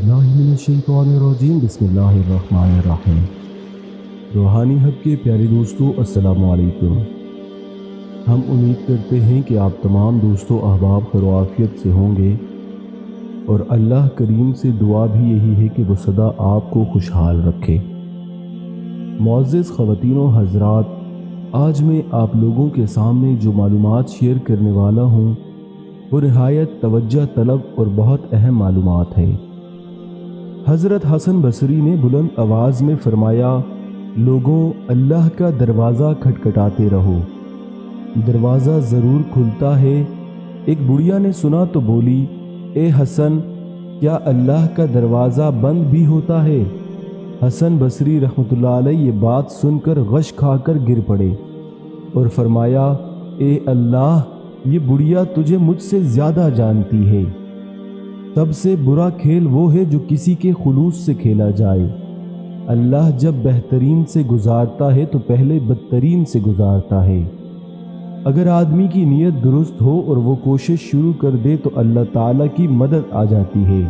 बिस्मिल्लाहिर्रहमानिर्रहीम बिस्मिल्लाहिर्रहमानिर्रहीम। रूहानी हब के प्यारे दोस्तों, अस्सलामु अलैकुम। हम उम्मीद करते हैं कि आप तमाम दोस्तों अहबाब खैरियत से होंगे और अल्लाह करीम से दुआ भी यही है कि वो सदा आपको खुशहाल रखे। मुअज़्ज़िज़ ख़वातीन व हज़रात, आज मैं आप लोगों के सामने जो मालूमात शेयर करने वाला हूँ वो नहायत तवज्जो तलब और बहुत अहम मालूमात है। हज़रत हसन बसरी ने बुलंद आवाज़ में फरमाया, लोगों, अल्लाह का दरवाज़ा खटखटाते रहो, दरवाज़ा ज़रूर खुलता है। एक बुढ़िया ने सुना तो बोली, ए हसन, क्या अल्लाह का दरवाज़ा बंद भी होता है? हसन बसरी रहमतुल्लाह अलैह ये बात सुनकर गश खाकर गिर पड़े और फरमाया, ए अल्लाह, ये बुढ़िया तुझे मुझसे ज़्यादा जानती है। सबसे बुरा खेल वो है जो किसी के खुलूस से खेला जाए। अल्लाह जब बेहतरीन से गुजारता है तो पहले बदतरीन से गुजारता है। अगर आदमी की नीयत दुरुस्त हो और वो कोशिश शुरू कर दे तो अल्लाह ताला की मदद आ जाती है।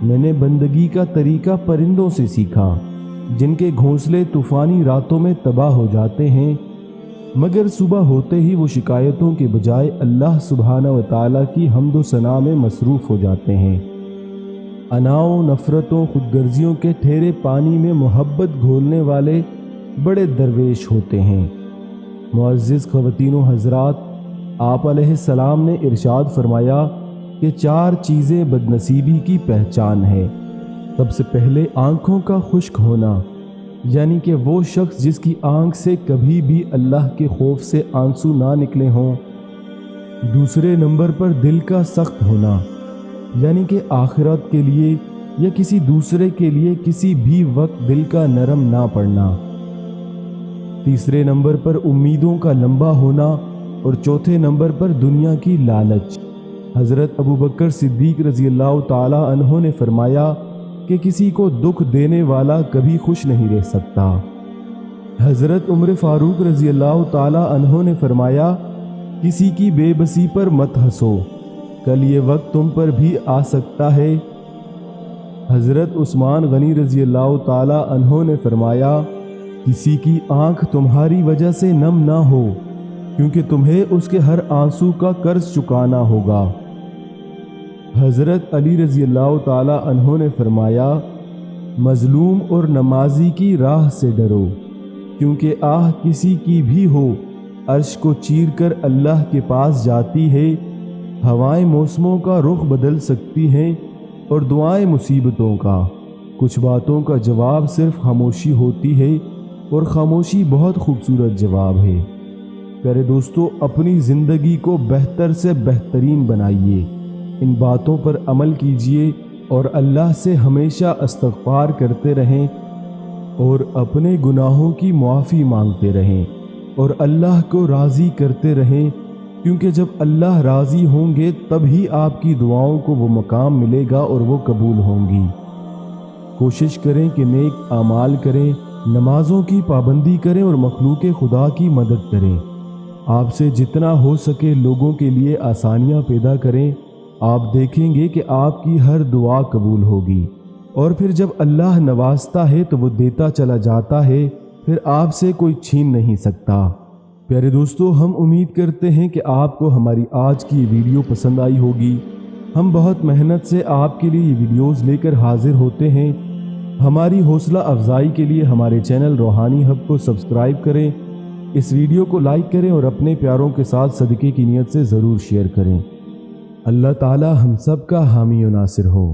मैंने बंदगी का तरीका परिंदों से सीखा, जिनके घोंसले तूफ़ानी रातों में तबाह हो जाते हैं, मगर सुबह होते ही वो शिकायतों के बजाय अल्लाह सुब्हानहू व तआला की हम्द व सना में मसरूफ़ हो जाते हैं। अनाओं, नफ़रतों, खुदगर्जियों के ठहरे पानी में मोहब्बत घोलने वाले बड़े दरवेश होते हैं। मुअज़्ज़िज़ ख़वातीन व हज़रात, आप अलैहिस्सलाम ने इरशाद फरमाया कि 4 चीज़ें बदनसीबी की पहचान है। सबसे पहले आँखों का खुश्क होना, यानी कि वो शख्स जिसकी आंख से कभी भी अल्लाह के खौफ से आंसू ना निकले हों। दूसरे नंबर पर दिल का सख्त होना, यानी कि आखिरत के लिए या किसी दूसरे के लिए किसी भी वक्त दिल का नरम ना पड़ना। तीसरे नंबर पर उम्मीदों का लंबा होना और चौथे नंबर पर दुनिया की लालच। हज़रत अबू बकर सिद्दीक़ रज़ी अल्लाह ताला अन्हो ने फरमाया कि किसी को दुख देने वाला कभी खुश नहीं रह सकता। हज़रत उमर फ़ारूक रज़ी अल्लाह ताला अन्हो ने फरमाया, किसी की बेबसी पर मत हंसो, कल ये वक्त तुम पर भी आ सकता है। हज़रत उस्मान गनी रज़ी अल्लाह ताला अन्हो ने फरमाया, किसी की आँख तुम्हारी वजह से नम ना हो, क्योंकि तुम्हें उसके हर आंसू का कर्ज चुकाना होगा। हज़रत अली रज़ी अल्लाह ताला अन्हो ने फरमाया, मज़लूम और नमाजी की राह से डरो, क्योंकि आह किसी की भी हो अर्श को चीर कर अल्लाह के पास जाती है। हवाएं मौसमों का रुख बदल सकती हैं और दुआएं मुसीबतों का। कुछ बातों का जवाब सिर्फ खामोशी होती है और खामोशी बहुत खूबसूरत जवाब है। प्यारे दोस्तों, अपनी ज़िंदगी को बेहतर से बेहतरीन बनाइए, इन बातों पर अमल कीजिए और अल्लाह से हमेशा इस्तग़फ़ार करते रहें और अपने गुनाहों की मुआफ़ी मांगते रहें और अल्लाह को राज़ी करते रहें, क्योंकि जब अल्लाह राज़ी होंगे तभी आपकी दुआओं को वो मकाम मिलेगा और वो कबूल होंगी। कोशिश करें कि नेक आमाल करें, नमाज़ों की पाबंदी करें और मखलूक़ खुदा की मदद करें। आपसे जितना हो सके लोगों के लिए आसानियाँ पैदा करें। आप देखेंगे कि आपकी हर दुआ कबूल होगी और फिर जब अल्लाह नवाजता है तो वो देता चला जाता है, फिर आपसे कोई छीन नहीं सकता। प्यारे दोस्तों, हम उम्मीद करते हैं कि आपको हमारी आज की ये वीडियो पसंद आई होगी। हम बहुत मेहनत से आपके लिए ये वीडियोस लेकर हाजिर होते हैं। हमारी हौसला अफजाई के लिए हमारे चैनल रूहानी हब को सब्सक्राइब करें, इस वीडियो को लाइक करें और अपने प्यारों के साथ सदक़े की नीयत से ज़रूर शेयर करें। अल्लाह ताला हम सब का हामी और नासिर हो।